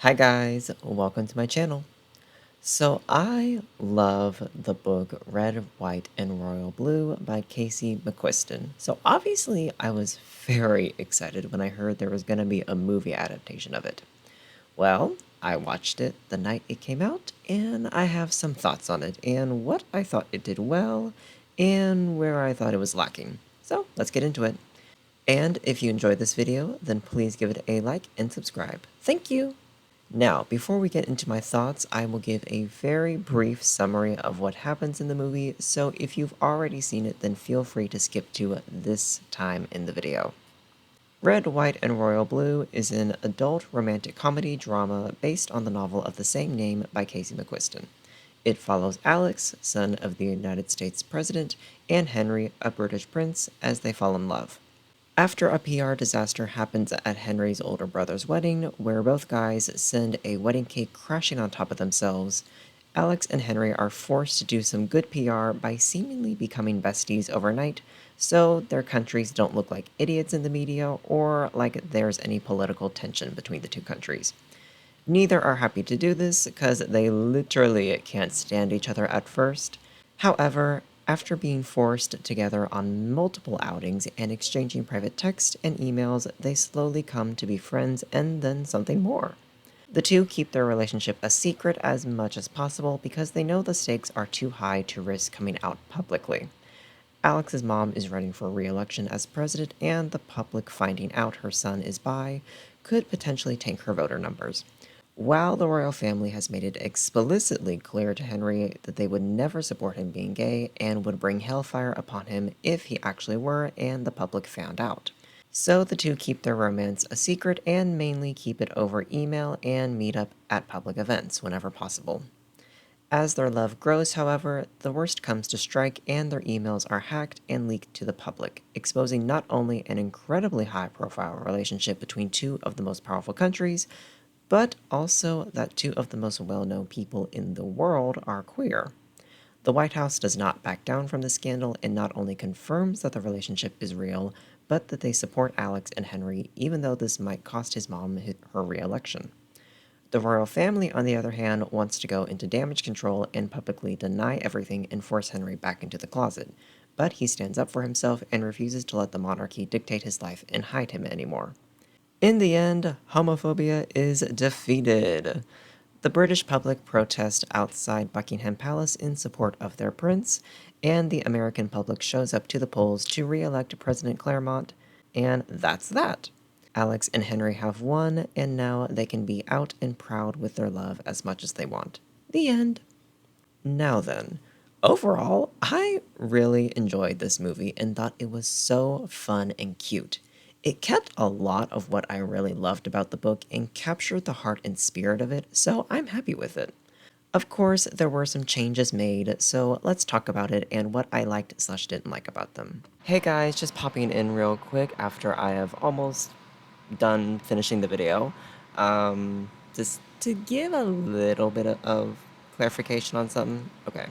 Hi guys, welcome to my channel. So I love the book Red, White, and Royal Blue by Casey McQuiston. So obviously I was very excited when I heard there was going to be a movie adaptation of it. Well, I watched it the night it came out and I have some thoughts on it and what I thought it did well and where I thought it was lacking. So let's get into it. And if you enjoyed this video, then please give it a like and subscribe. Thank you! Now, before we get into my thoughts, I will give a very brief summary of what happens in the movie, so if you've already seen it, then feel free to skip to this time in the video. Red, White, and Royal Blue is an adult romantic comedy drama based on the novel of the same name by Casey McQuiston. It follows Alex, son of the United States President, and Henry, a British prince, as they fall in love. After a PR disaster happens at Henry's older brother's wedding, where both guys send a wedding cake crashing on top of themselves, Alex and Henry are forced to do some good PR by seemingly becoming besties overnight, so their countries don't look like idiots in the media or like there's any political tension between the two countries. Neither are happy to do this because they literally can't stand each other at first. However, after being forced together on multiple outings and exchanging private text and emails, they slowly come to be friends and then something more. The two keep their relationship a secret as much as possible because they know the stakes are too high to risk coming out publicly. Alex's mom is running for re-election as president, and the public finding out her son is bi could potentially tank her voter numbers. While the royal family has made it explicitly clear to Henry that they would never support him being gay and would bring hellfire upon him if he actually were and the public found out. So the two keep their romance a secret and mainly keep it over email and meet up at public events whenever possible. As their love grows, however, the worst comes to strike and their emails are hacked and leaked to the public, exposing not only an incredibly high-profile relationship between two of the most powerful countries, but also that two of the most well-known people in the world are queer. The White House does not back down from the scandal and not only confirms that the relationship is real, but that they support Alex and Henry even though this might cost his mom her re-election. The royal family, on the other hand, wants to go into damage control and publicly deny everything and force Henry back into the closet, but he stands up for himself and refuses to let the monarchy dictate his life and hide him anymore. In the end, homophobia is defeated. The British public protest outside Buckingham Palace in support of their prince, and the American public shows up to the polls to re-elect President Claremont, and that's that. Alex and Henry have won, and now they can be out and proud with their love as much as they want. The end. Now then, overall, I really enjoyed this movie and thought it was so fun and cute. It kept a lot of what I really loved about the book and captured the heart and spirit of it, so I'm happy with it. Of course, there were some changes made, so let's talk about it and what I liked/didn't like about them. Hey guys, just popping in real quick after I have almost done finishing the video. Just to give a little bit of clarification on something. Okay.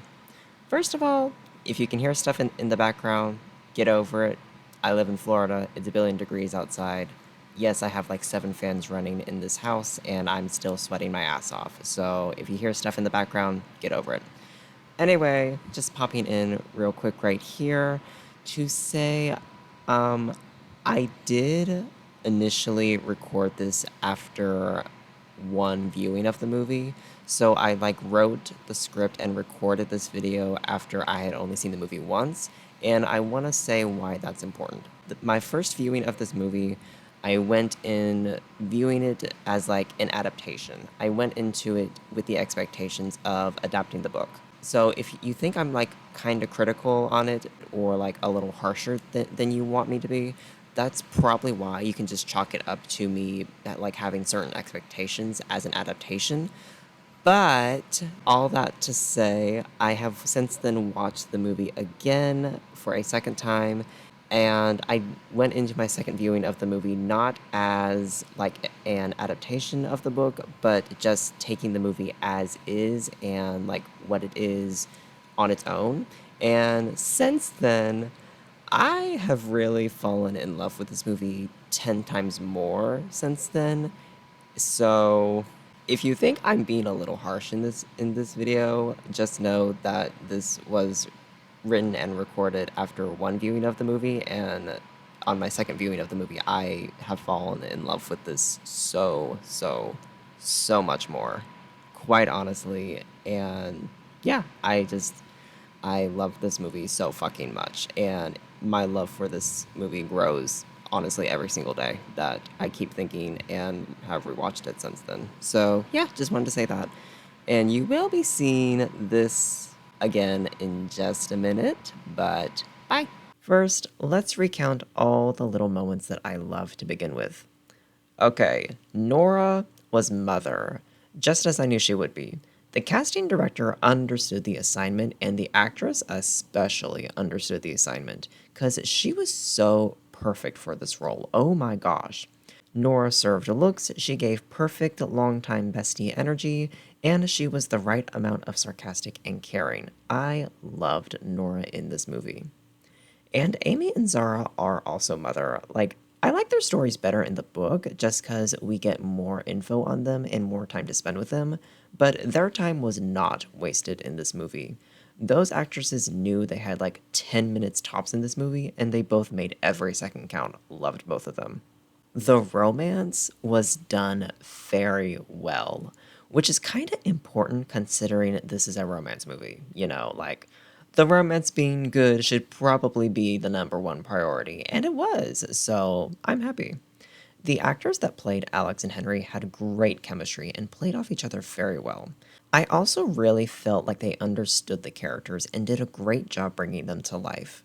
First of all, if you can hear stuff in the background, get over it. I live in Florida. It's a billion degrees outside. Yes, I have like 7 fans running in this house, and I'm still sweating my ass off. So if you hear stuff in the background, get over it. Anyway, just popping in real quick right here to say, um, I did initially record this after one viewing of the movie, so I like wrote the script and recorded this video after I had only seen the movie once, and I want to say why that's important. My first viewing of this movie, I went in viewing it as like an adaptation. I went into it with the expectations of adapting the book. So if you think I'm like kind of critical on it or like a little harsher than you want me to be, that's probably why. You can just chalk it up to me at like having certain expectations as an adaptation. But all that to say, I have since then watched the movie again for a second time, and I went into my second viewing of the movie not as like an adaptation of the book, but just taking the movie as is and like what it is on its own. And since then, I have really fallen in love with this movie 10 times more since then. So if you think I'm being a little harsh in this video, just know that this was written and recorded after one viewing of the movie, and on my second viewing of the movie, I have fallen in love with this so much more, quite honestly. And yeah, I love this movie so fucking much, and my love for this movie grows honestly every single day that I keep thinking and have rewatched it since then. So yeah, just wanted to say that. And you will be seeing this again in just a minute, but bye. First, let's recount all the little moments that I love to begin with. Okay, Nora was Mother, just as I knew she would be. The casting director understood the assignment, and the actress especially understood the assignment, because she was so perfect for this role. Oh my gosh. Nora served looks, she gave perfect longtime bestie energy, and she was the right amount of sarcastic and caring. I loved Nora in this movie. And Amy and Zara are also Mother. Like, I like their stories better in the book just because we get more info on them and more time to spend with them, but their time was not wasted in this movie. Those actresses knew they had like 10 minutes tops in this movie, and they both made every second count. Loved both of them. The romance was done very well, which is kind of important considering this is a romance movie. You know, like the romance being good should probably be the number one priority, and it was, so I'm happy. The actors that played Alex and Henry had great chemistry and played off each other very well. I also really felt like they understood the characters and did a great job bringing them to life.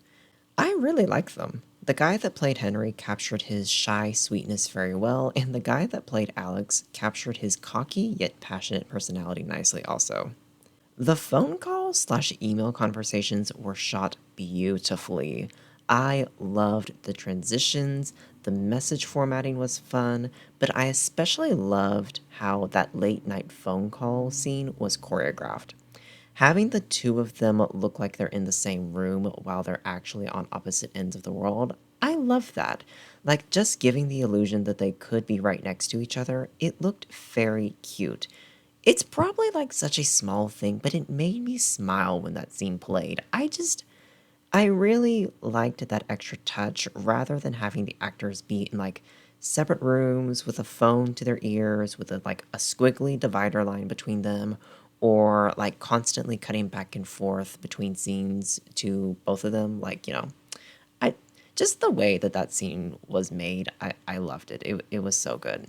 I really like them. The guy that played Henry captured his shy sweetness very well, and the guy that played Alex captured his cocky yet passionate personality nicely also. The phone call slash email conversations were shot beautifully. I loved the transitions, the message formatting was fun, but I especially loved how that late night phone call scene was choreographed. Having the two of them look like they're in the same room while they're actually on opposite ends of the world, I love that. Like, just giving the illusion that they could be right next to each other, it looked very cute. It's probably like such a small thing, but it made me smile when that scene played. I really liked that extra touch rather than having the actors be in like separate rooms with a phone to their ears with a squiggly divider line between them, or like constantly cutting back and forth between scenes to both of them. Like, I just the way that that scene was made, I loved it. It was so good.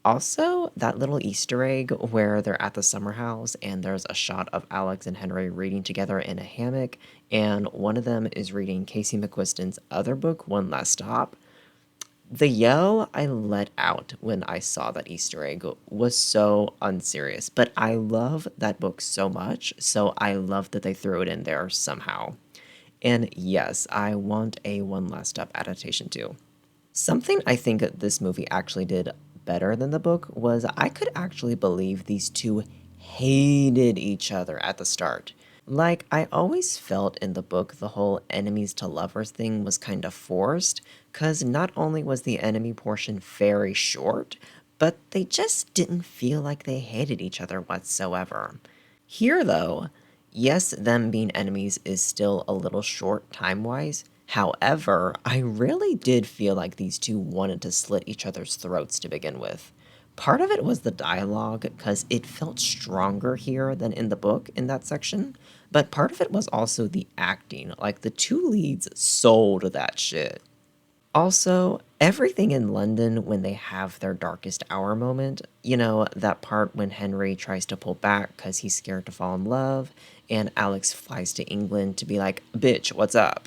Also, that little Easter egg where they're at the summer house and there's a shot of Alex and Henry reading together in a hammock, and one of them is reading Casey McQuiston's other book, One Last Stop. The yell I let out when I saw that Easter egg was so unserious, but I love that book so much, so I love that they threw it in there somehow. And yes, I want a One Last Stop adaptation too. Something I think this movie actually did better than the book was I could actually believe these two hated each other at the start. Like, I always felt in the book the whole enemies to lovers thing was kind of forced, because not only was the enemy portion very short, but they just didn't feel like they hated each other whatsoever. Here, though, yes, them being enemies is still a little short time wise. However, I really did feel like these two wanted to slit each other's throats to begin with. Part of it was the dialogue, because it felt stronger here than in the book in that section, but part of it was also the acting. Like, the two leads sold that shit. Also, everything in London when they have their darkest hour moment, that part when Henry tries to pull back because he's scared to fall in love, and Alex flies to England to be like, bitch, what's up?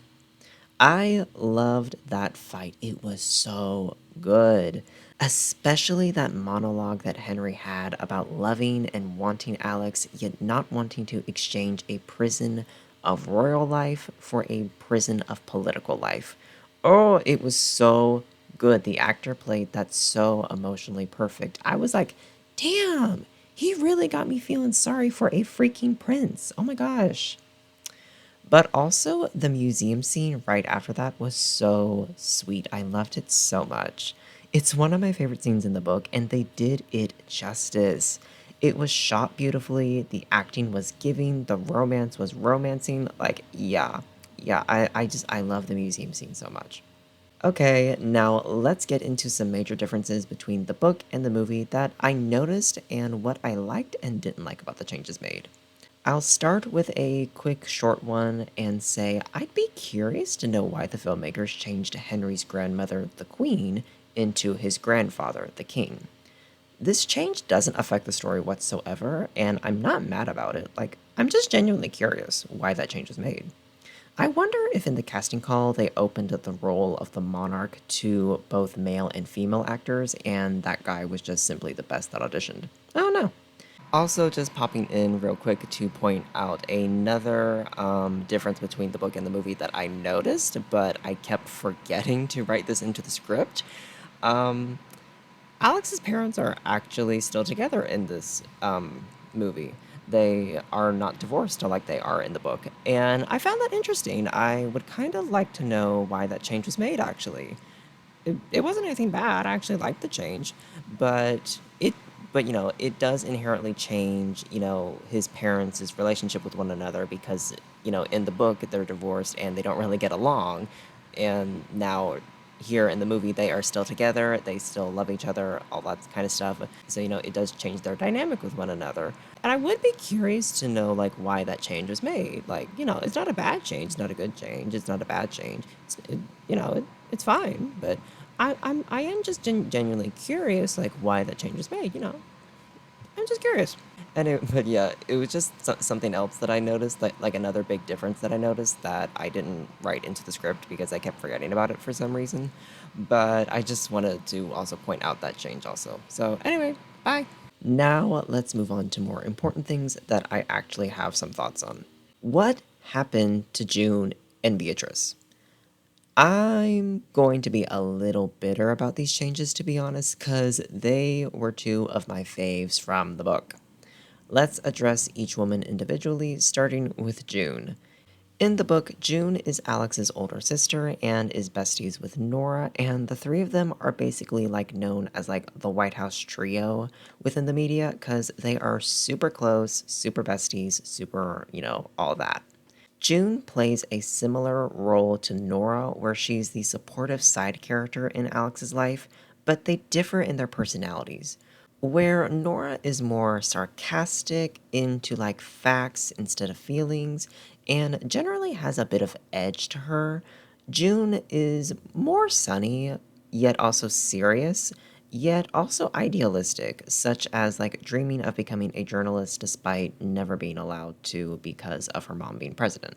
I loved that fight. It was so good. Especially that monologue that Henry had about loving and wanting Alex, yet not wanting to exchange a prison of royal life for a prison of political life. Oh, it was so good. The actor played that so emotionally perfect. I was like, damn, he really got me feeling sorry for a freaking prince. Oh my gosh. But also, the museum scene right after that was so sweet. I loved it so much. It's one of my favorite scenes in the book, and they did it justice. It was shot beautifully, the acting was giving, the romance was romancing. Like, yeah, yeah, I love the museum scene so much. Okay, now let's get into some major differences between the book and the movie that I noticed and what I liked and didn't like about the changes made. I'll start with a quick short one and say I'd be curious to know why the filmmakers changed Henry's grandmother, the Queen, into his grandfather, the King. This change doesn't affect the story whatsoever, and I'm not mad about it. Like, I'm just genuinely curious why that change was made. I wonder if in the casting call they opened the role of the monarch to both male and female actors, and that guy was just simply the best that auditioned. I don't know. Also, just popping in real quick to point out another difference between the book and the movie that I noticed, but I kept forgetting to write this into the script. Um, Alex's parents are actually still together in this movie. They are not divorced like they are in the book. And I found that interesting. I would kind of like to know why that change was made, actually. It wasn't anything bad. I actually liked the change, but it does inherently change, his parents' relationship with one another because, in the book they're divorced and they don't really get along, and now here in the movie they are still together, they still love each other, all that kind of stuff. So, it does change their dynamic with one another. And I would be curious to know like why that change was made. Like, it's not a bad change, it's not a good change, it's not a bad change. It's fine, but I am just genuinely curious, like why that change was made. I'm just curious. But yeah, it was just something else that I noticed, like another big difference that I noticed that I didn't write into the script because I kept forgetting about it for some reason. But I just wanted to also point out that change also. So anyway, bye. Now let's move on to more important things that I actually have some thoughts on. What happened to June and Beatrice? I'm going to be a little bitter about these changes, to be honest, because they were two of my faves from the book. Let's address each woman individually, starting with June. In the book, June is Alex's older sister and is besties with Nora, and the three of them are basically like known as like the White House trio within the media because they are super close, super besties, super, all that. June plays a similar role to Nora, where she's the supportive side character in Alex's life, but they differ in their personalities. Where Nora is more sarcastic, into like facts instead of feelings, and generally has a bit of edge to her, June is more sunny, yet also serious, yet also idealistic, such as like dreaming of becoming a journalist despite never being allowed to because of her mom being president.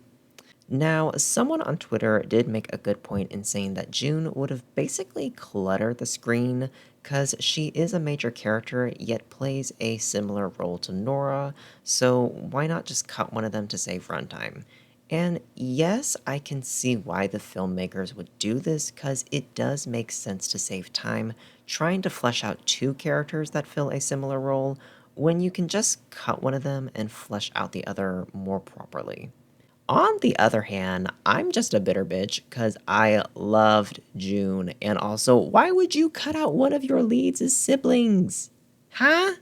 Now, someone on Twitter did make a good point in saying that June would have basically cluttered the screen because she is a major character yet plays a similar role to Nora, so why not just cut one of them to save runtime? And yes, I can see why the filmmakers would do this because it does make sense to save time trying to flesh out two characters that fill a similar role when you can just cut one of them and flesh out the other more properly. On the other hand, I'm just a bitter bitch because I loved June. And also, why would you cut out one of your leads' siblings? Huh?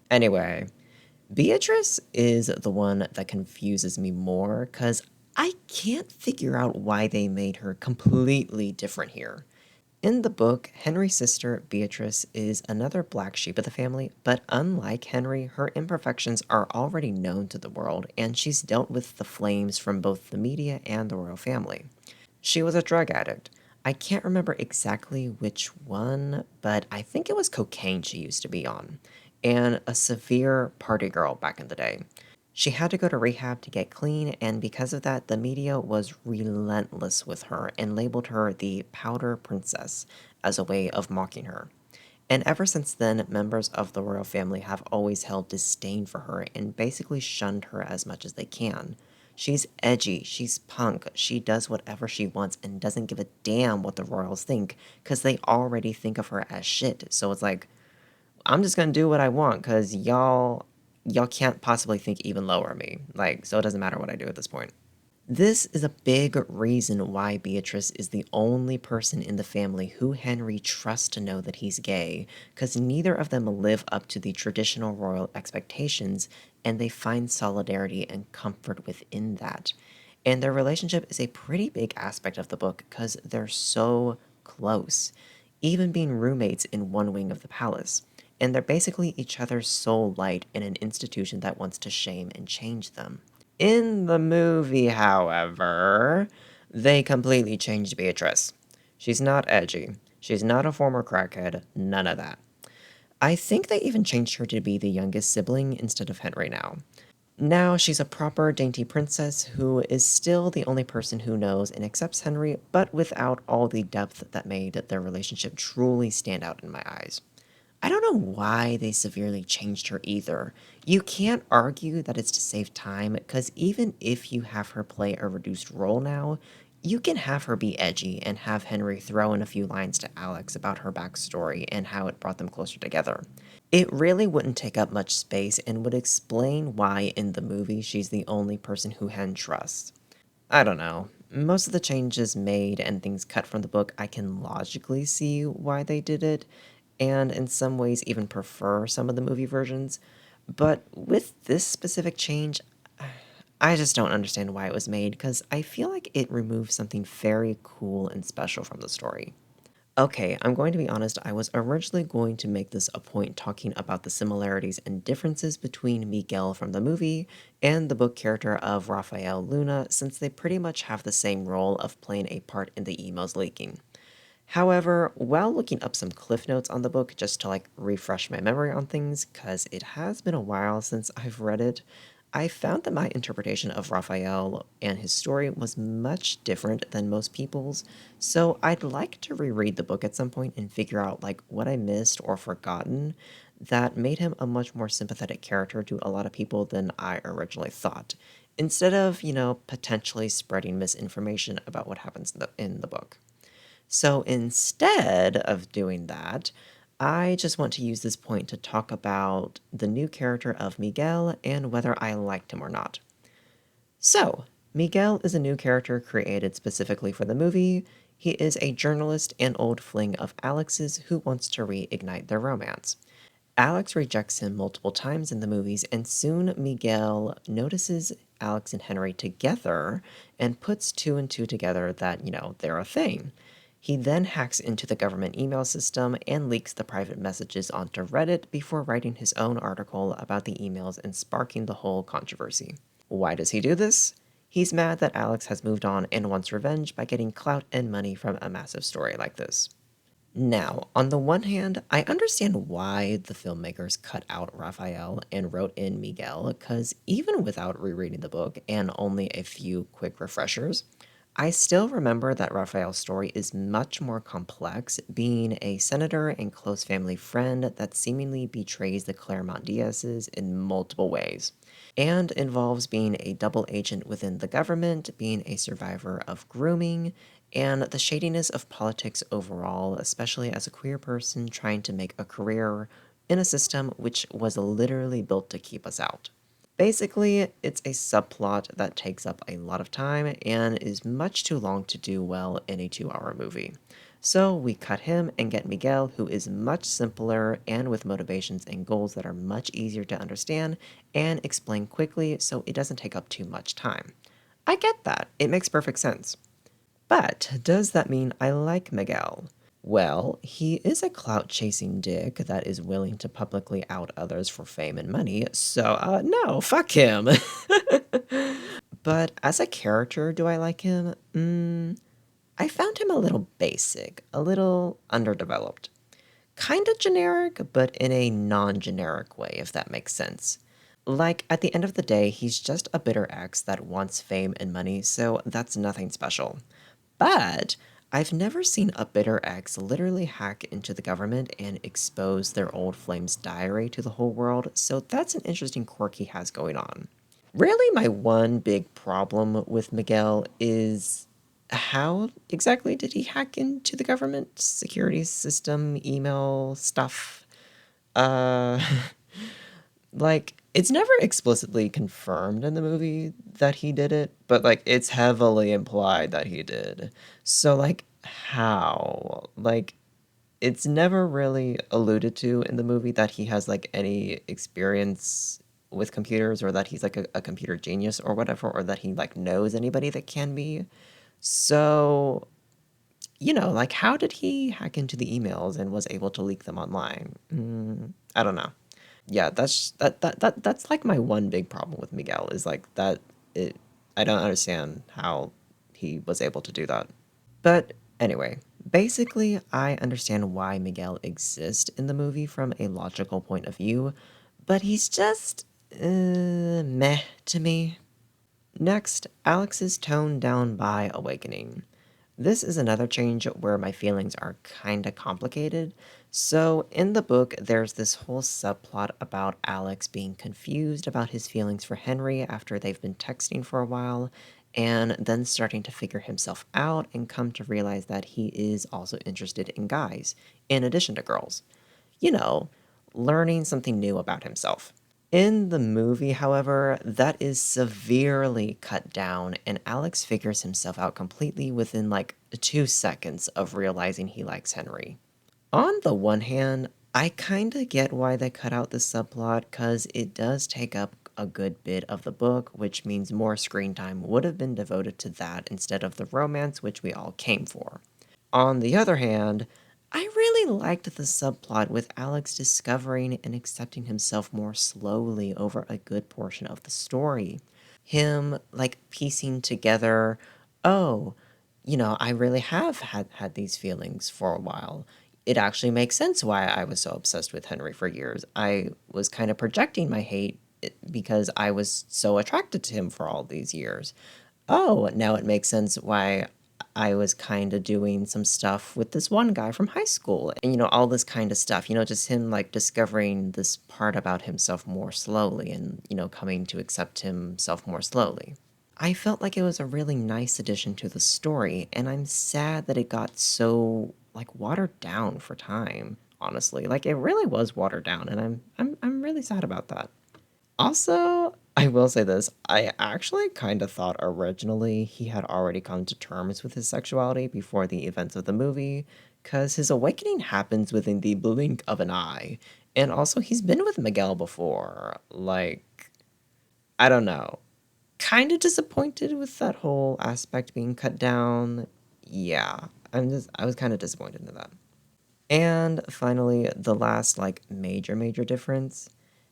Anyway, Beatrice is the one that confuses me more because I can't figure out why they made her completely different here. In the book, Henry's sister, Beatrice, is another black sheep of the family, but unlike Henry, her imperfections are already known to the world, and she's dealt with the flames from both the media and the royal family. She was a drug addict. I can't remember exactly which one, but I think it was cocaine she used to be on, and a severe party girl back in the day. She had to go to rehab to get clean, and because of that, the media was relentless with her and labeled her the Powder Princess as a way of mocking her. And ever since then, members of the royal family have always held disdain for her and basically shunned her as much as they can. She's edgy, she's punk, she does whatever she wants and doesn't give a damn what the royals think because they already think of her as shit. So it's like, I'm just gonna do what I want because y'all can't possibly think even lower of me. Like, so it doesn't matter what I do at this point. This is a big reason why Beatrice is the only person in the family who Henry trusts to know that he's gay, because neither of them live up to the traditional royal expectations, and they find solidarity and comfort within that. And their relationship is a pretty big aspect of the book because they're so close, even being roommates in one wing of the palace. And they're basically each other's soul light in an institution that wants to shame and change them. In the movie, however, they completely changed Beatrice. She's not edgy. She's not a former crackhead. None of that. I think they even changed her to be the youngest sibling instead of Henry now. Now she's a proper dainty princess who is still the only person who knows and accepts Henry, but without all the depth that made their relationship truly stand out in my eyes. I don't know why they severely changed her either. You can't argue that it's to save time, because even if you have her play a reduced role now, you can have her be edgy and have Henry throw in a few lines to Alex about her backstory and how it brought them closer together. It really wouldn't take up much space and would explain why in the movie she's the only person who Hen trusts. I don't know. Most of the changes made and things cut from the book, I can logically see why they did it, and in some ways even prefer some of the movie versions. But with this specific change, I just don't understand why it was made because I feel like it removed something very cool and special from the story. Okay, I'm going to be honest, I was originally going to make this a point talking about the similarities and differences between Miguel from the movie and the book character of Rafael Luna, since they pretty much have the same role of playing a part in the emails leaking. However, while looking up some cliff notes on the book just to refresh my memory on things, because it has been a while since I've read it, I found that my interpretation of Raphael and his story was much different than most people's, so I'd like to reread the book at some point and figure out what I missed or forgotten that made him a much more sympathetic character to a lot of people than I originally thought, instead of, potentially spreading misinformation about what happens in the book. So instead of doing that, I just want to use this point to talk about the new character of Miguel and whether I liked him or not. So, Miguel is a new character created specifically for the movie. He is a journalist and old fling of Alex's who wants to reignite their romance. Alex rejects him multiple times in the movies, and soon Miguel notices Alex and Henry together and puts two and two together that, they're a thing. He then hacks into the government email system and leaks the private messages onto Reddit before writing his own article about the emails and sparking the whole controversy. Why does he do this? He's mad that Alex has moved on and wants revenge by getting clout and money from a massive story like this. Now, on the one hand, I understand why the filmmakers cut out Raphael and wrote in Miguel, because even without rereading the book and only a few quick refreshers, I still remember that Raphael's story is much more complex, being a senator and close family friend that seemingly betrays the Claremont Diaz's in multiple ways, and involves being a double agent within the government, being a survivor of grooming, and the shadiness of politics overall, especially as a queer person trying to make a career in a system which was literally built to keep us out. Basically, it's a subplot that takes up a lot of time and is much too long to do well in a 2-hour movie. So we cut him and get Miguel, who is much simpler and with motivations and goals that are much easier to understand and explain quickly so it doesn't take up too much time. I get that, it makes perfect sense. But does that mean I like Miguel? Well, he is a clout chasing dick that is willing to publicly out others for fame and money, so no, fuck him. But as a character, do I like him? I found him a little basic, a little underdeveloped. Kinda generic, but in a non generic way, if that makes sense. At the end of the day, he's just a bitter ex that wants fame and money, so that's nothing special. But I've never seen a bitter ex literally hack into the government and expose their old flame's diary to the whole world, so that's an interesting quirk he has going on. Really, my one big problem with Miguel is how exactly did he hack into the government security system, email stuff? Uh, Like, it's never explicitly confirmed in the movie that he did it, but, like, it's heavily implied that he did. So, like, how? Like, it's never really alluded to in the movie that he has, like, any experience with computers or that he's, like, a computer genius or whatever, or that he, like, knows anybody that can be. So, like, how did he hack into the emails and was able to leak them online? I don't know. Yeah, that's like my one big problem with Miguel is like that it I don't understand how he was able to do that. But anyway, basically I understand why Miguel exists in the movie from a logical point of view, but he's just meh to me. Next, Alex is toned down by Awakening. This is another change where my feelings are kinda complicated. So, in the book, there's this whole subplot about Alex being confused about his feelings for Henry after they've been texting for a while, and then starting to figure himself out and come to realize that he is also interested in guys, in addition to girls. You know, learning something new about himself. In the movie, however, that is severely cut down, and Alex figures himself out completely within like 2 seconds of realizing he likes Henry. On the one hand, I kinda get why they cut out the subplot, because it does take up a good bit of the book, which means more screen time would have been devoted to that instead of the romance, which we all came for. On the other hand, I really liked the subplot with Alex discovering and accepting himself more slowly over a good portion of the story. Him, like, piecing together, oh, I really have had these feelings for a while. It actually makes sense why I was so obsessed with Henry for years. I was kind of projecting my hate because I was so attracted to him for all these years. Oh, now it makes sense why I was kind of doing some stuff with this one guy from high school and, all this kind of stuff, just him like discovering this part about himself more slowly and, coming to accept himself more slowly. I felt like it was a really nice addition to the story, and I'm sad that it got so like watered down for time, honestly. Like it really was watered down, and I'm really sad about that. Also, I will say this, I actually kind of thought originally he had already come to terms with his sexuality before the events of the movie, because his awakening happens within the blink of an eye. And also, he's been with Miguel before. Like, I don't know. Kind of disappointed with that whole aspect being cut down. Yeah, I was kind of disappointed in that. And finally, the last, like, major difference,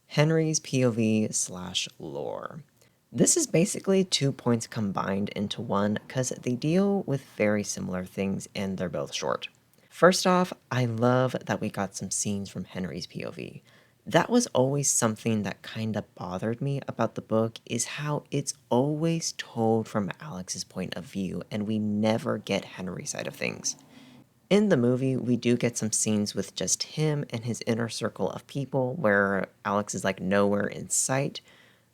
Henry's POV slash lore. This is basically 2 points combined into one because they deal with very similar things and they're both short. First off, I love that we got some scenes from Henry's POV. That was always something that kind of bothered me about the book is how it's always told from Alex's point of view and we never get Henry's side of things. In the movie, we do get some scenes with just him and his inner circle of people where Alex is like nowhere in sight.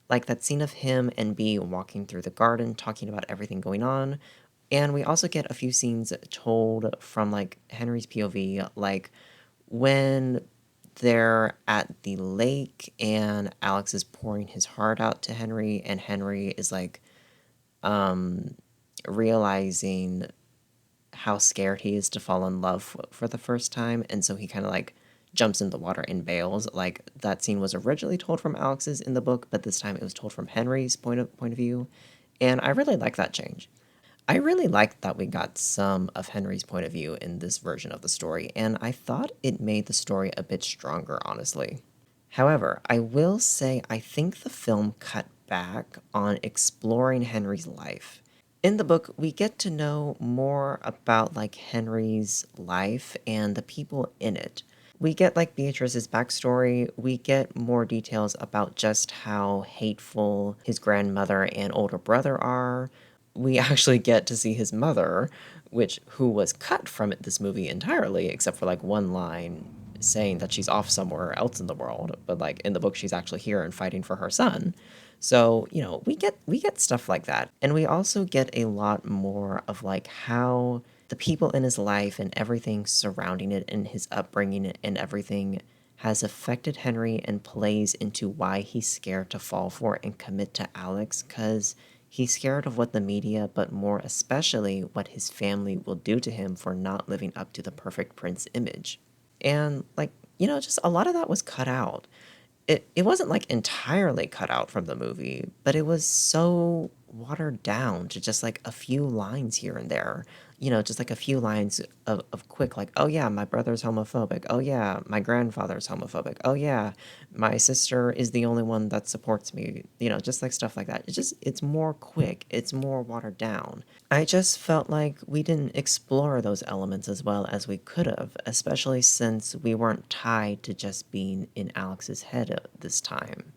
Like that scene of him and Bee walking through the garden talking about everything going on. And we also get a few scenes told from like Henry's POV, like when they're at the lake and Alex is pouring his heart out to Henry, and Henry is like um realizing how scared he is to fall in love for the first time, and so he kind of like jumps in the water and bails. Like that scene was originally told from Alex's in the book, but this time it was told from Henry's point of view, and I really like that change. I really liked that we got some of Henry's point of view in this version of the story, and I thought it made the story a bit stronger, honestly. However, I will say I think the film cut back on exploring Henry's life. In the book, we get to know more about like Henry's life and the people in it. We get like Beatrice's backstory. We get more details about just how hateful his grandmother and older brother are. We actually get to see his mother, who was cut from this movie entirely, except for like one line saying that she's off somewhere else in the world. But like in the book, she's actually here and fighting for her son. So, we get stuff like that. And we also get a lot more of like how the people in his life and everything surrounding it and his upbringing and everything, has affected Henry and plays into why he's scared to fall for and commit to Alex, because he's scared of what the media, but more especially what his family will do to him for not living up to the perfect prince image. And, like, just a lot of that was cut out. It wasn't like entirely cut out from the movie, but it was so watered down to just like a few lines here and there. Just like a few lines of quick, like, oh yeah, my brother's homophobic. Oh yeah, my grandfather's homophobic. Oh yeah, my sister is the only one that supports me. Just like stuff like that. It's more quick, it's more watered down. I just felt like we didn't explore those elements as well as we could have, especially since we weren't tied to just being in Alex's head this time.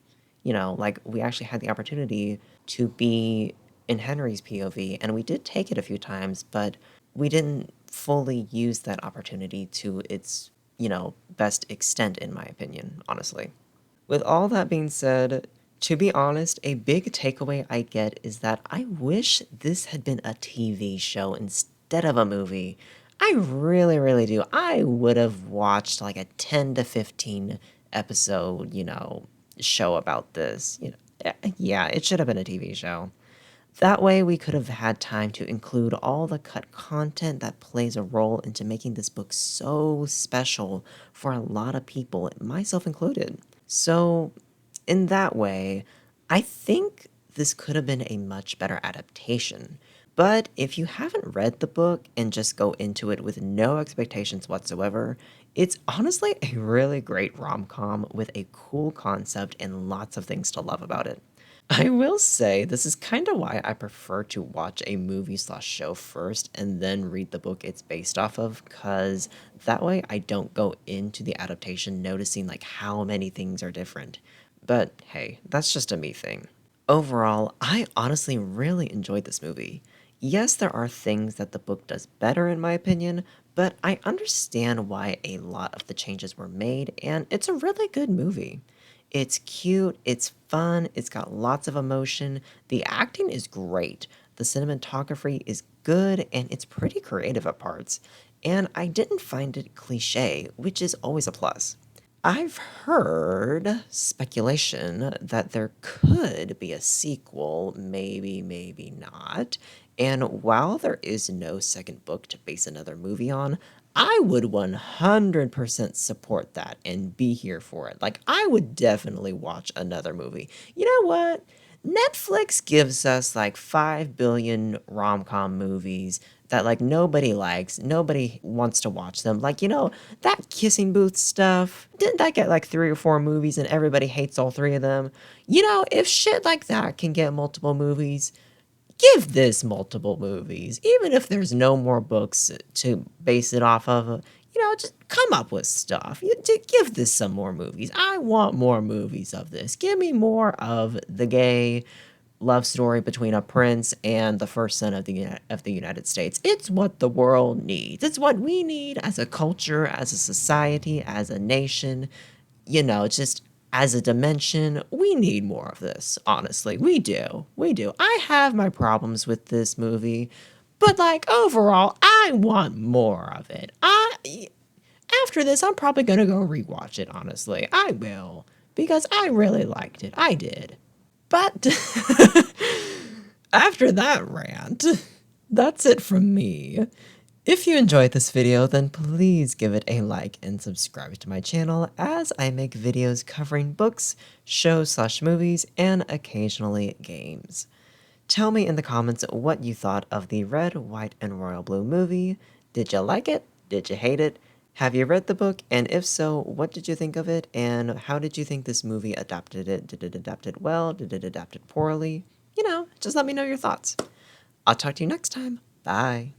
Like we actually had the opportunity to be in Henry's POV, and we did take it a few times, but we didn't fully use that opportunity to its, best extent, in my opinion, honestly. With all that being said, to be honest, a big takeaway I get is that I wish this had been a TV show instead of a movie. I really, really do. I would have watched like a 10 to 15 episode, show about this. Yeah, it should have been a TV show. That way, we could have had time to include all the cut content that plays a role into making this book so special for a lot of people, myself included. So, in that way, I think this could have been a much better adaptation. But if you haven't read the book and just go into it with no expectations whatsoever, it's honestly a really great rom com with a cool concept and lots of things to love about it. I will say this is kind of why I prefer to watch a movie slash show first and then read the book it's based off of, because that way I don't go into the adaptation noticing like how many things are different. But hey, that's just a me thing. Overall, I honestly really enjoyed this movie. Yes, there are things that the book does better in my opinion, but I understand why a lot of the changes were made, and it's a really good movie. It's cute, it's fun, it's got lots of emotion, the acting is great, the cinematography is good, and it's pretty creative at parts. And I didn't find it cliche, which is always a plus. I've heard speculation that there could be a sequel, maybe, maybe not. And while there is no second book to base another movie on, I would 100% support that and be here for it. Like, I would definitely watch another movie. You know what? Netflix gives us like 5 billion rom com movies that like nobody likes, nobody wants to watch them. Like, that kissing booth stuff, didn't that get like 3 or 4 movies and everybody hates all 3 of them? If shit like that can get multiple movies, give this multiple movies. Even if there's no more books to base it off of, just come up with stuff. Give this some more movies. I want more movies of this. Give me more of the gay love story between a prince and the first son of the United States. It's what the world needs. It's what we need as a culture, as a society, as a nation. Just as a dimension, we need more of this, honestly. We do. We do. I have my problems with this movie, but like overall, I want more of it. After this, I'm probably going to go rewatch it, honestly. I will, because I really liked it. I did. But after that rant, that's it from me. If you enjoyed this video, then please give it a like and subscribe to my channel, as I make videos covering books, shows slash movies, and occasionally games. Tell me in the comments what you thought of the Red, White, and Royal Blue movie. Did you like it? Did you hate it? Have you read the book? And if so, what did you think of it? And how did you think this movie adapted it? Did it adapt it well? Did it adapt it poorly? Just let me know your thoughts. I'll talk to you next time. Bye.